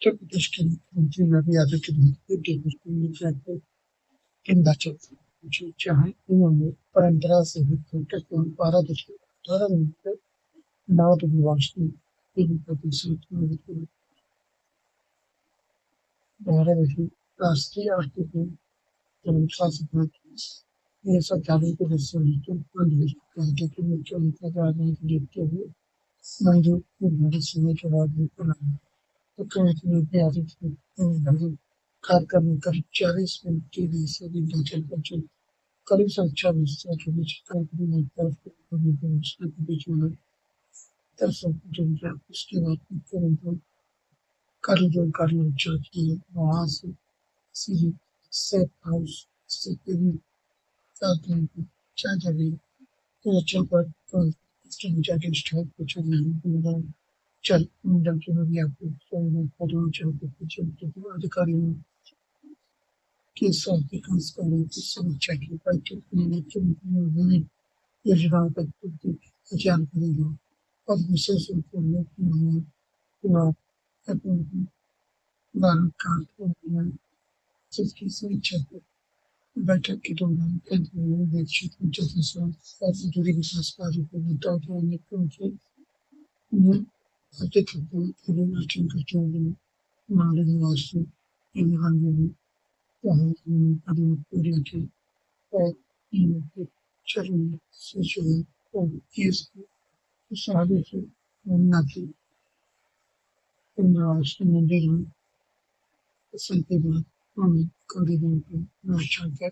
उत्तर प्रदेश के मुख्यमंत्री योगी आदित्यनाथ ने देवभूमि में जाकर हिमाचल जो जहां उन्होंने परंपरा से भी महत्वपूर्ण 12.18 मीटर नाव निवासी तीन प्रतिशत भारत की राष्ट्रीय आर्थिक समीक्षा सभा ये सरकारी के दृष्टि के मुख्यमंत्री राजनीति देखते हुए मंजूर निर्धारित समय के बाद भी बनाया मुख्यमंत्री योगी आदित्यनाथ ने कार्यक्रम करीब 40 मिनट के लिए सभी हिमाचल बच्चों कड़ी सुरक्षा व्यवस्था के बीच कार्यक्रम में व्यवस्था के बीच में दर्शक जनता उसके बाद मुख्यमंत्री कॉरिडोर का निरीक्षण किया वहां से सीधी सेफ हाउस से करीब 7 घंटे 4 जगह हिमाचल पर किलोमीटर के स्टॉप को चलने चल मंडल के नदिया को हिमाचल के चलते अधिकारियों के साथ विकास कार्यों की समीक्षा की बैठक में मुख्यमंत्री ने योजनाओं का जानकारी दी और विशेष रूप से चुनाव भारत का जिसकी समीक्षा की बैठक के दौरान केंद्र में निश्चित और जुड़ी विकास कार्य को मुद्दा उठाने मुख्यमंत्री ने अतिरिक्त करते हुए हमारे निवासी पूरी की और चरण से जो और इस सारे से उन्नति मंदिर में संकेत कॉरिडोर को नक्शा कर